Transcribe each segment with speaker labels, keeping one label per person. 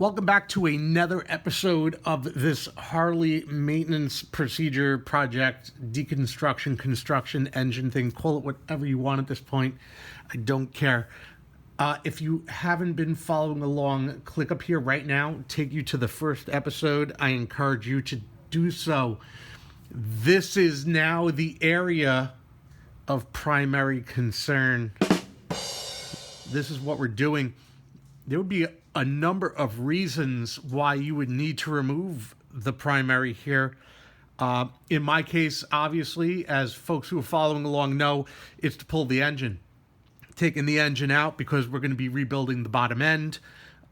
Speaker 1: Welcome back to another episode of this Harley maintenance procedure project, deconstruction, construction, engine thing. Call it whatever you want at this point. I don't care. If you haven't been following along, click up here right now, take you to the first episode. I encourage you to do so. This is now the area of primary concern. This is what we're doing. There would be a number of reasons why you would need to remove the primary here. In my case, obviously, as folks who are following along know, it's to pull the engine. Taking the engine out because we're going to be rebuilding the bottom end.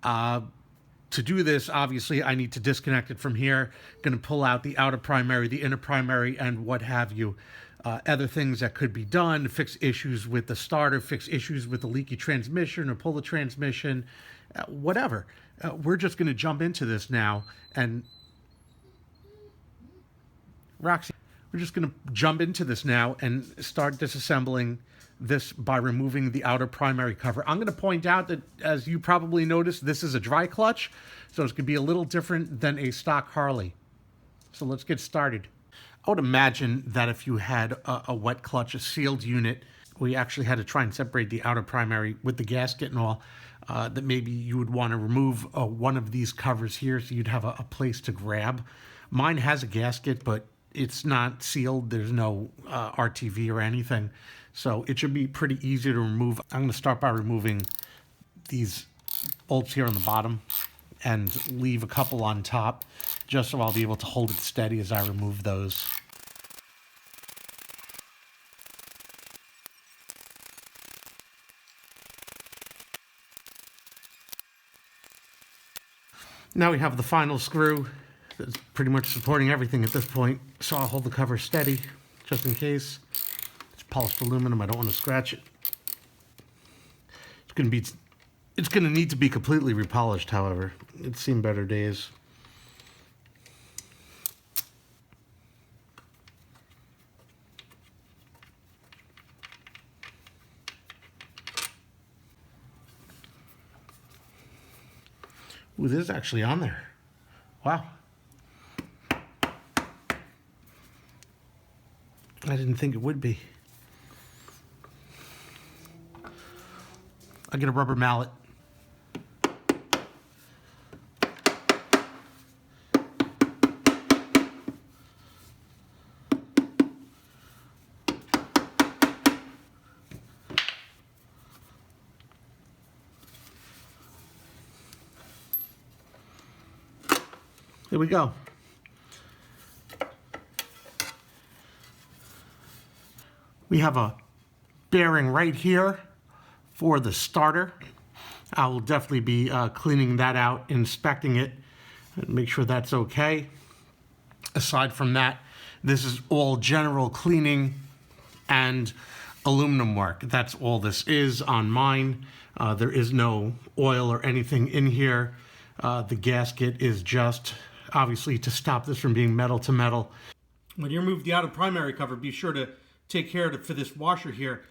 Speaker 1: To do this, obviously, I need to disconnect it from here. Going to pull out the outer primary, the inner primary, and what have you. Other things that could be done, fix issues with the starter, fix issues with the leaky transmission or pull the transmission, whatever. We're just going to jump into this now. And Roxy, we're just going to jump into this now and start disassembling this by removing the outer primary cover. I'm going to point out that, as you probably noticed, this is a dry clutch, so it's going to be a little different than a stock Harley. So let's get started. I would imagine that if you had a wet clutch, a sealed unit, we actually had to try and separate the outer primary with the gasket and all, that maybe you would want to remove one of these covers here so you'd have a place to grab. Mine has a gasket, but it's not sealed. There's no RTV or anything. So it should be pretty easy to remove. I'm going to start by removing these bolts here on the bottom and leave a couple on top, just so I'll be able to hold it steady as I remove those. Now we have the final screw that's pretty much supporting everything at this point, so I'll hold the cover steady just in case. It's polished aluminum, I don't want to scratch it. It's going to need to be completely repolished, however. It's seen better days. Ooh, this is actually on there. Wow. I didn't think it would be. I get a rubber mallet. There we go. We have a bearing right here for the starter. I will definitely be cleaning that out, inspecting it, and make sure that's okay. Aside from that, this is all general cleaning and aluminum work. That's all this is on mine. There is no oil or anything in here. The gasket is just obviously to stop this from being metal to metal. When you remove the outer primary cover, be sure to take care for this washer here.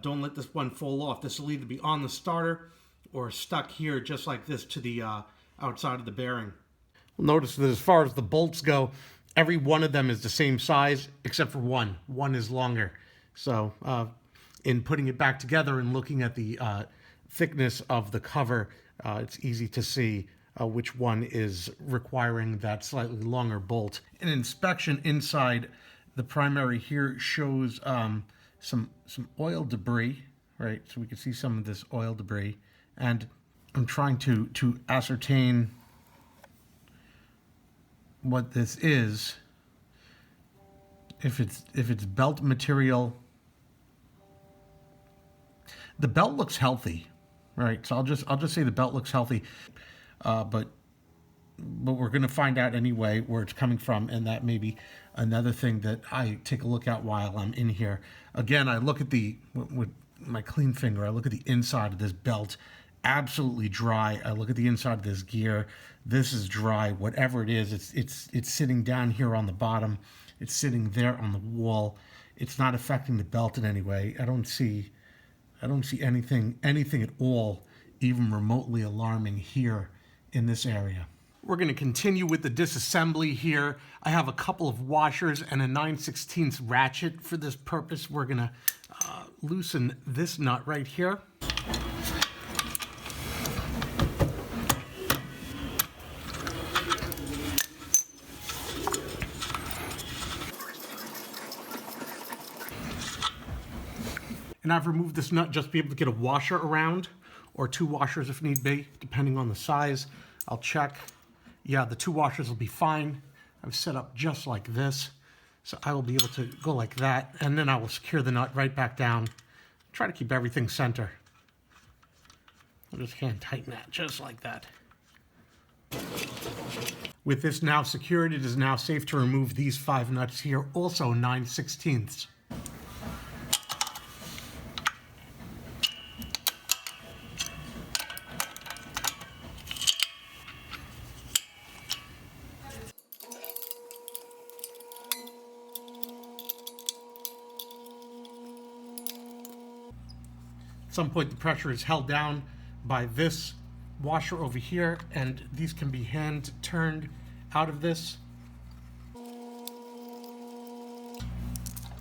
Speaker 1: Don't let this one fall off. This will either be on the starter or stuck here just like this to the outside of the bearing. Notice that as far as the bolts go, every one of them is the same size except for one. One is longer. So in putting it back together and looking at the thickness of the cover, it's easy to see which one is requiring that slightly longer bolt. An inspection inside the primary here shows some oil debris, right? So we can see some of this oil debris, and I'm trying to ascertain what this is. If it's belt material, the belt looks healthy, right? So I'll just say the belt looks healthy. But we're going to find out anyway where it's coming from, and that may be another thing that I take a look at while I'm in here. Again, I look at with my clean finger, I look at the inside of this belt, absolutely dry. I look at the inside of this gear. This is dry. Whatever it is, it's sitting down here on the bottom. It's sitting there on the wall. It's not affecting the belt in any way. I don't see anything at all even remotely alarming here in this area. We're going to continue with the disassembly here. I have a couple of washers and a 9/16 ratchet. For this purpose, we're going to loosen this nut right here. And I've removed this nut just to be able to get a washer around, or 2 washers if need be, depending on the size. I'll check. Yeah, the 2 washers will be fine. I've set up just like this. So I will be able to go like that, and then I will secure the nut right back down. Try to keep everything center. I'll just hand tighten that, just like that. With this now secured, it is now safe to remove these 5 nuts here, also 9/16. At some point the pressure is held down by this washer over here, and these can be hand turned out of this.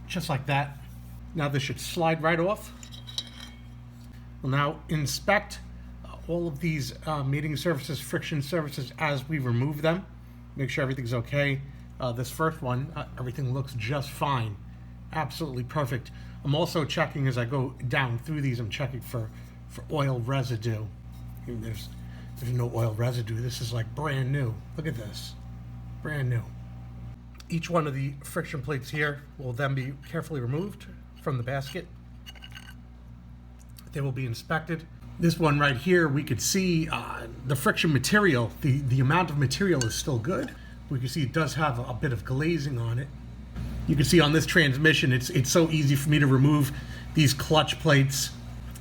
Speaker 1: Just like that. Now this should slide right off. We'll now inspect all of these mating surfaces, friction surfaces as we remove them. Make sure everything's okay. This first one, everything looks just fine. Absolutely perfect. I'm also checking as I go down through these, I'm checking for oil residue. There's no oil residue. This is like brand new. Look at this. Brand new. Each one of the friction plates here will then be carefully removed from the basket. They will be inspected. This one right here, we could see the friction material, the amount of material is still good. We can see it does have a bit of glazing on it. You can see on this transmission, it's so easy for me to remove these clutch plates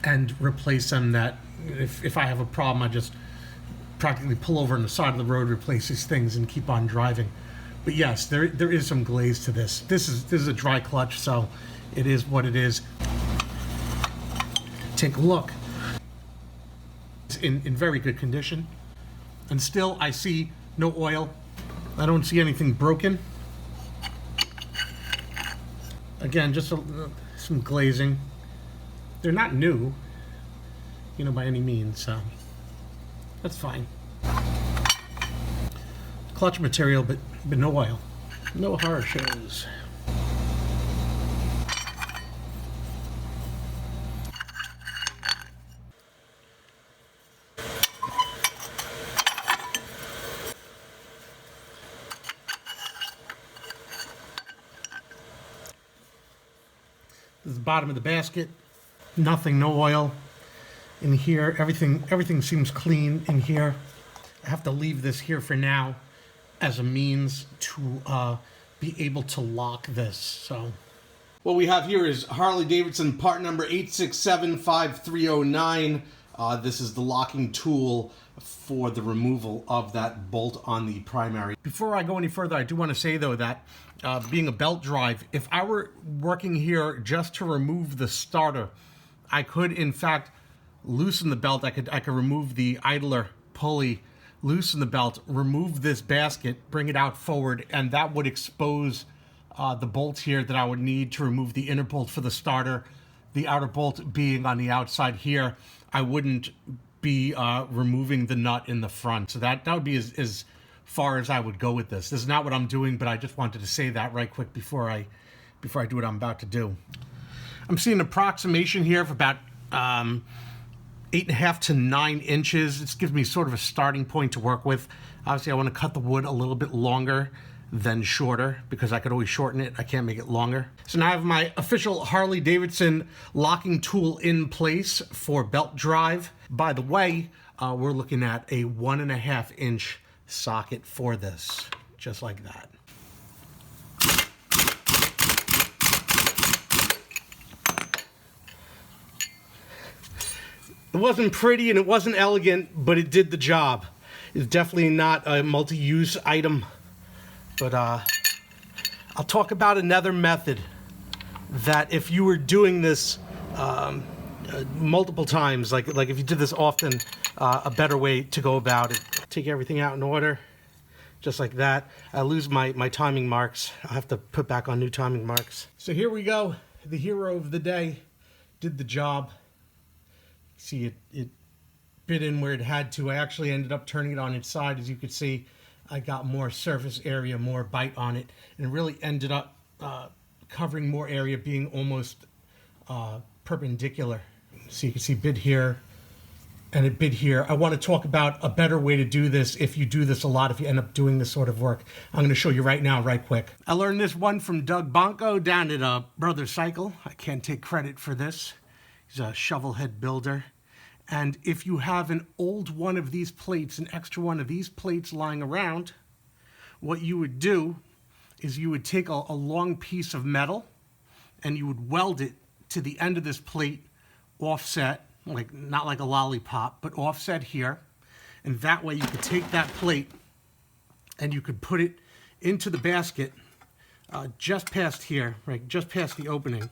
Speaker 1: and replace them that if I have a problem, I just practically pull over on the side of the road, replace these things, and keep on driving. But yes, there is some glaze to this. This is a dry clutch, so it is what it is. Take a look. It's in very good condition. And still, I see no oil. I don't see anything broken. Again, just some glazing. They're not new, by any means, so that's fine. Clutch material, but no oil. No horror shows. This is the bottom of the basket. Nothing, no oil in here. Everything seems clean in here. I have to leave this here for now as a means to be able to lock this. So what we have here is Harley-Davidson part number 8675309. This is the locking tool for the removal of that bolt on the primary. Before I go any further, I do want to say though that being a belt drive, if I were working here just to remove the starter, I could in fact loosen the belt. I could remove the idler pulley, loosen the belt, remove this basket, bring it out forward, and that would expose the bolts here that I would need to remove the inner bolt for the starter, the outer bolt being on the outside here. I wouldn't be removing the nut in the front. So that would be as far as I would go with this. This is not what I'm doing, but I just wanted to say that right quick before I do what I'm about to do. I'm seeing an approximation here of about 8.5 to 9 inches. This gives me sort of a starting point to work with. Obviously, I want to cut the wood a little bit longer than shorter because I could always shorten it. I can't make it longer. So now I have my official Harley-Davidson locking tool in place for belt drive. By the way, we're looking at a 1.5 inch socket for this, just like that. It wasn't pretty and it wasn't elegant, but it did the job. It's definitely not a multi-use item, but I'll talk about another method that if you were doing this multiple times, like if you did this often, a better way to go about it. take everything out in order, just like that. I lose my timing marks. I'll have to put back on new timing marks. So here we go. The hero of the day did the job. See, it bit in where it had to. I actually ended up turning it on its side. As you can see, I got more surface area, more bite on it, and it really ended up covering more area, being almost perpendicular. So you can see bit here and it bit here. I want to talk about a better way to do this if you do this a lot, if you end up doing this sort of work. I'm going to show you right now, right quick. I learned this one from Doug Bonko down at Brother Cycle. I can't take credit for this. He's a Shovelhead builder. And if you have an old one of these plates, an extra one of these plates lying around, what you would do is you would take a long piece of metal and you would weld it to the end of this plate, offset, like not like a lollipop, but offset here. And that way you could take that plate and you could put it into the basket just past here, right, just past the opening.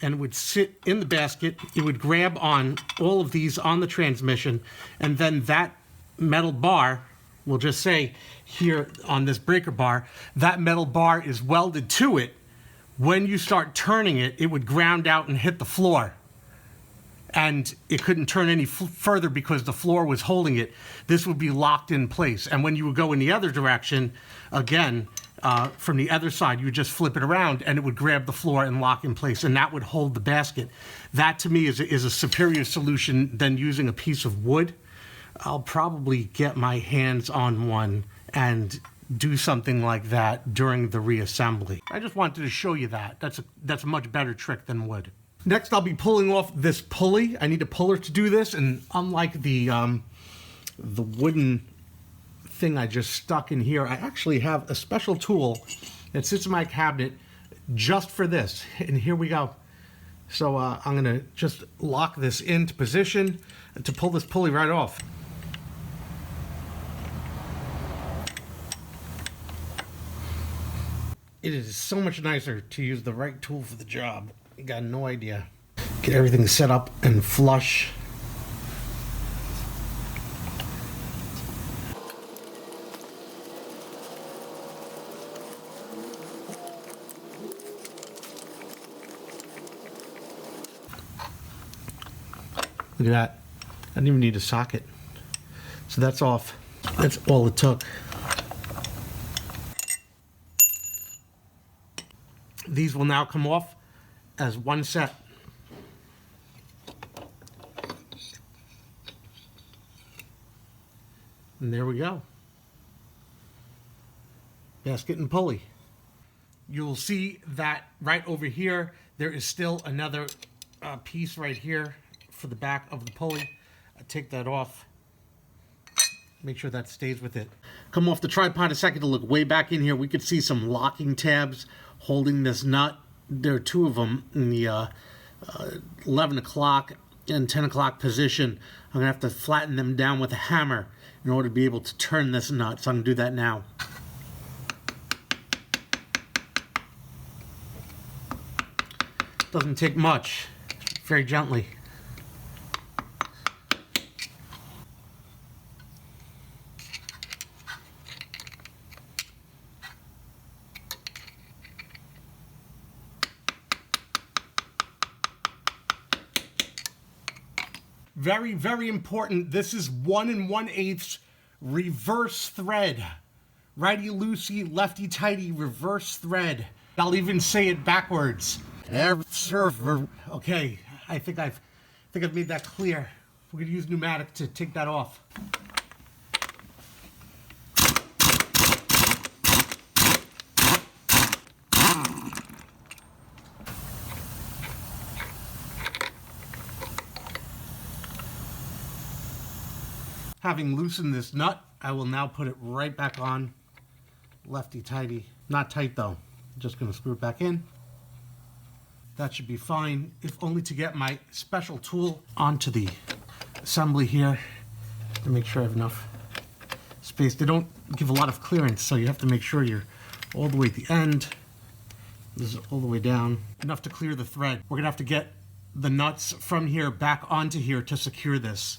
Speaker 1: And it would sit in the basket. It would grab on all of these on the transmission, and then that metal bar, we'll just say here on this breaker bar, that metal bar is welded to it. When you start turning it, it would ground out and hit the floor. And it couldn't turn any further because the floor was holding it. This would be locked in place. And when you would go in the other direction, again, from the other side, you would just flip it around and it would grab the floor and lock in place, and that would hold the basket. That to me is a superior solution than using a piece of wood. I'll probably get my hands on one and do something like that during the reassembly. I just wanted to show you that. That's a much better trick than wood. Next, I'll be pulling off this pulley. I need a puller to do this, and unlike the wooden thing I just stuck in here, I actually have a special tool that sits in my cabinet just for this. And here we go. So I'm gonna just lock this into position to pull this pulley right off. It is so much nicer to use the right tool for the job. You got no idea. Get everything set up and flush. Look at that. I didn't even need a socket. So that's off. That's all it took. These will now come off as one set. And there we go. Basket and pulley. You'll see that right over here, there is still another piece right here for the back of the pulley. I take that off. Make sure that stays with it. Come off the tripod a second to look way back in here. We could see some locking tabs holding this nut. There are two of them in the 11 o'clock and 10 o'clock position. I'm gonna have to flatten them down with a hammer in order to be able to turn this nut. So I'm gonna do that now. Doesn't take much, very gently. Very, very important. This is 1 1/8 reverse thread. Righty loosey, lefty tighty, reverse thread. I'll even say it backwards. Okay, I think I've made that clear. We're gonna use pneumatic to take that off. Having loosened this nut, I will now put it right back on, lefty-tighty. Not tight though, just gonna screw it back in. That should be fine, if only to get my special tool onto the assembly here to make sure I have enough space. They don't give a lot of clearance, so you have to make sure you're all the way at the end. This is all the way down, enough to clear the thread. We're gonna have to get the nuts from here back onto here to secure this.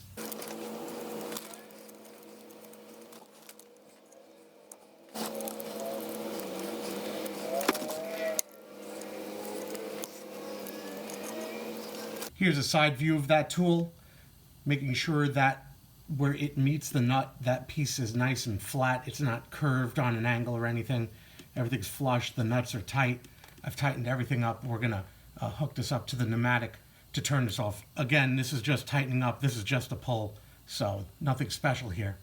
Speaker 1: Here's a side view of that tool, making sure that where it meets the nut, that piece is nice and flat. It's not curved on an angle or anything. Everything's flush, the nuts are tight. I've tightened everything up. We're gonna hook this up to the pneumatic to turn this off. Again, this is just tightening up. This is just a pull, so nothing special here.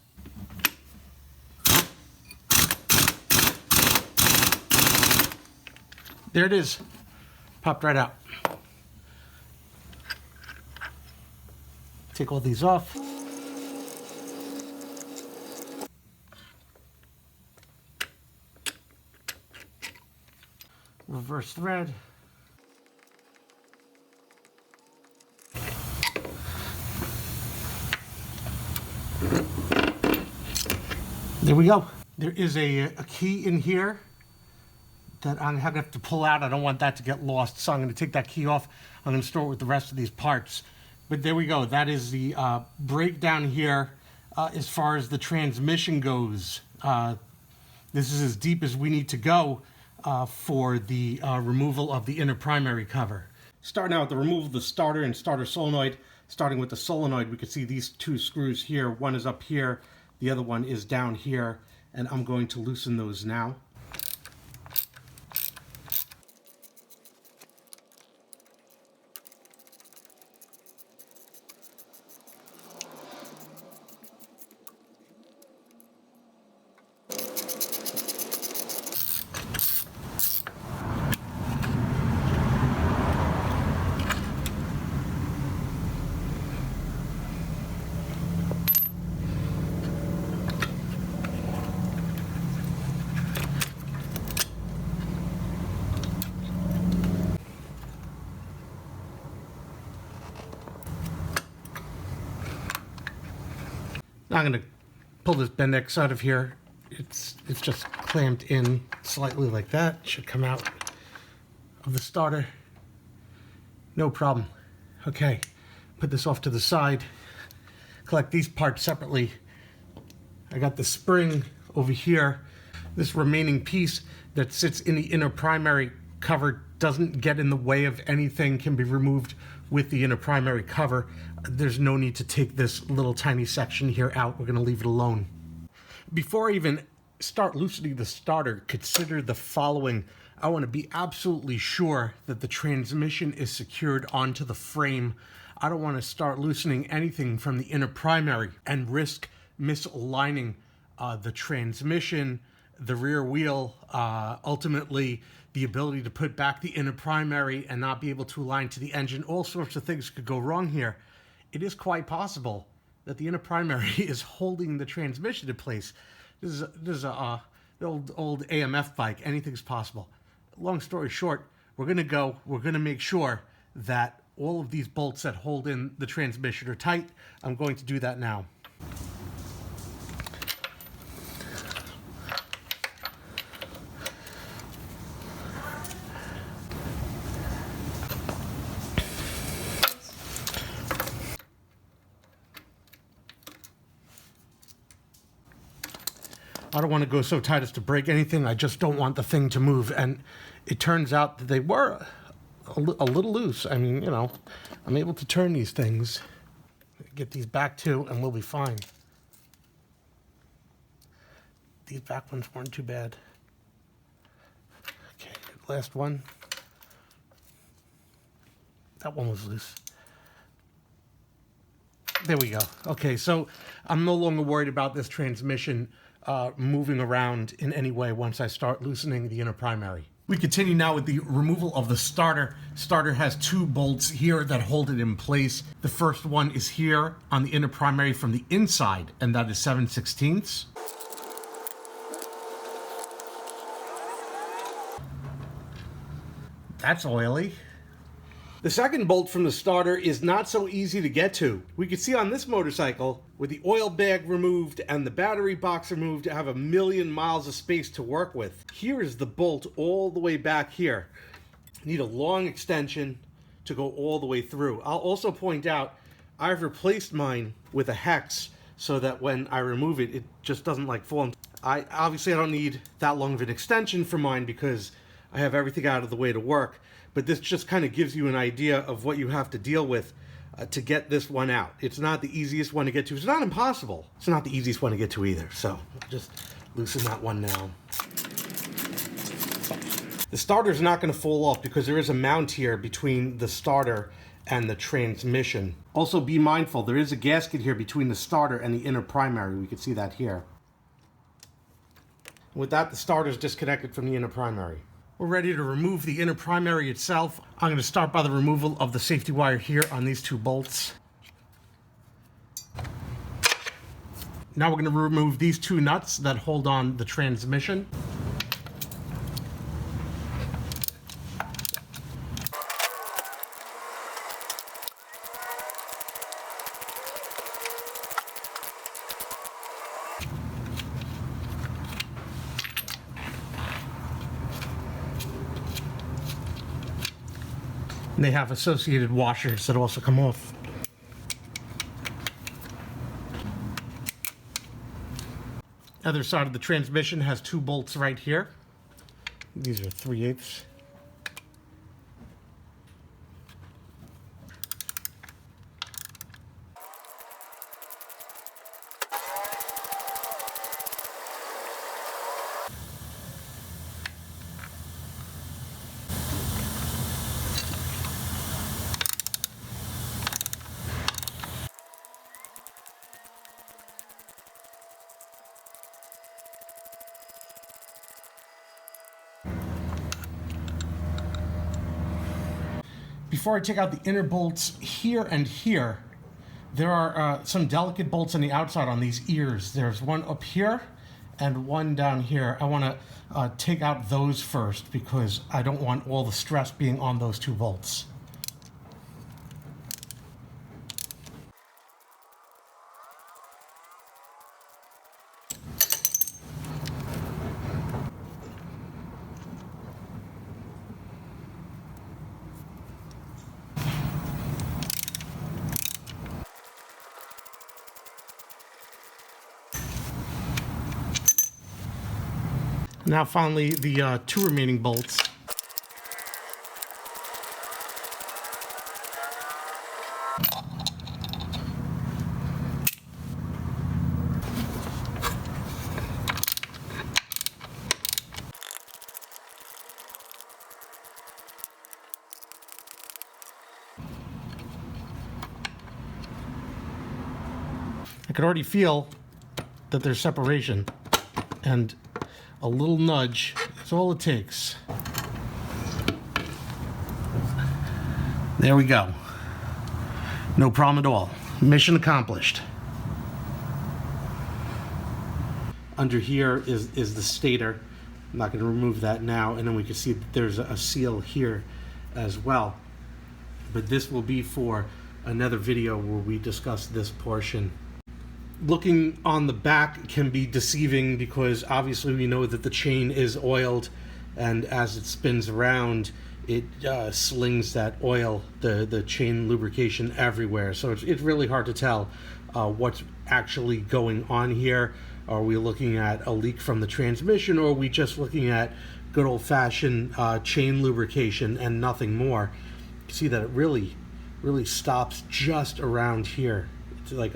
Speaker 1: There it is, popped right out. Take all these off. Reverse thread. There we go. There is a key in here that I'm going to have to pull out. I don't want that to get lost, so I'm going to take that key off. I'm going to store it with the rest of these parts. But there we go. That is the breakdown here as far as the transmission goes. This is as deep as we need to go for the removal of the inner primary cover. Starting out with the removal of the starter and starter solenoid. Starting with the solenoid, we can see these two screws here. One is up here, the other one is down here, and I'm going to loosen those now. I'm going to pull this Bendix out of here. It's just clamped in slightly like that. It should come out of the starter. No problem. Okay, put this off to the side. Collect these parts separately. I got the spring over here. This remaining piece that sits in the inner primary cover doesn't get in the way of anything, can be removed with the inner primary cover. There's no need to take this little tiny section here out. We're going to leave it alone. Before I even start loosening the starter, consider the following. I want to be absolutely sure that the transmission is secured onto the frame. I don't want to start loosening anything from the inner primary and risk misaligning the transmission, the rear wheel, ultimately the ability to put back the inner primary and not be able to align to the engine. All sorts of things could go wrong here. It is quite possible that the inner primary is holding the transmission in place. This is an old AMF bike. Anything's possible. Long story short, we're going to make sure that all of these bolts that hold in the transmission are tight. I'm going to do that now. I don't want to go so tight as to break anything. I just don't want the thing to move. And it turns out that they were a little loose. I mean, you know, I'm able to turn these things, get these back too, and we'll be fine. These back ones weren't too bad. Okay, last one. That one was loose. There we go. Okay, so I'm no longer worried about this transmission moving around in any way once I start loosening the inner primary. We continue now with the removal of the starter. Starter has two bolts here that hold it in place. The first one is here on the inner primary from the inside, and that is 7/16. That's oily. The second bolt from the starter is not so easy to get to. We can see on this motorcycle, with the oil bag removed and the battery box removed, I have 1,000,000 miles of space to work with. Here is the bolt all the way back here. Need a long extension to go all the way through. I'll also point out I've replaced mine with a hex so that when I remove it, it just doesn't like fall. Obviously I don't need that long of an extension for mine because I have everything out of the way to work, but this just kind of gives you an idea of what you have to deal with to get this one out. It's not the easiest one to get to. It's not impossible. It's not the easiest one to get to either. So just loosen that one now. The starter's not going to fall off because there is a mount here between the starter and the transmission. Also be mindful, there is a gasket here between the starter and the inner primary. We can see that here. With that, the starter is disconnected from the inner primary. We're ready to remove the inner primary itself. I'm going to start by the removal of the safety wire here on these two bolts. Now we're going to remove these two nuts that hold on the transmission. And they have associated washers that also come off. Other side of the transmission has two bolts right here. These are 3/8. Before I take out the inner bolts here and here, there are some delicate bolts on the outside on these ears. There's one up here and one down here. I want to take out those first because I don't want all the stress being on those two bolts. Now finally, the two remaining bolts. I could already feel that there's separation, and a little nudge is all it takes. There we go. No problem at all. Mission accomplished. Under here is the stator. I'm not going to remove that now, and then we can see that there's a seal here as well. But this will be for another video where we discuss this portion. Looking on the back can be deceiving because obviously we know that the chain is oiled, and as it spins around it slings that oil, the chain lubrication everywhere. So it's really hard to tell what's actually going on here. Are we looking at a leak from the transmission, or are we just looking at good old-fashioned chain lubrication and nothing more? You see that it really stops just around here. It's like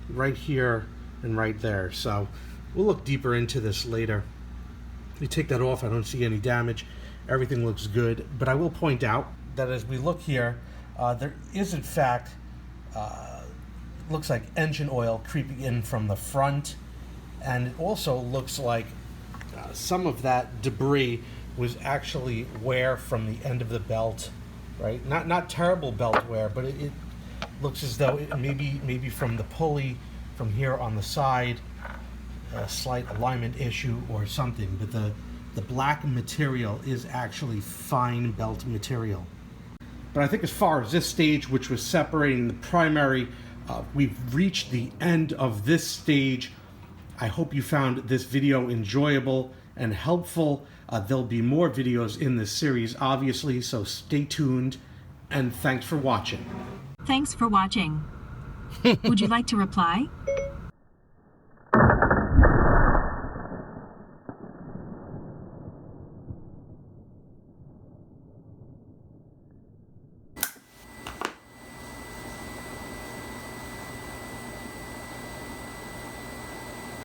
Speaker 1: right here and right there. So we'll look deeper into this later. You take that off, I don't see any damage. Everything looks good, but I will point out that as we look here, there is in fact looks like engine oil creeping in from the front, and it also looks like some of that debris was actually wear from the end of the belt, right? Not terrible belt wear, but it looks as though it maybe from the pulley from here on the side, a slight alignment issue or something. But the black material is actually fine belt material. But I think as far as this stage, which was separating the primary, we've reached the end of this stage. I hope you found this video enjoyable and helpful. There'll be more videos in this series, obviously, so stay tuned, and thanks for watching.
Speaker 2: Thanks for watching. Would you like to reply?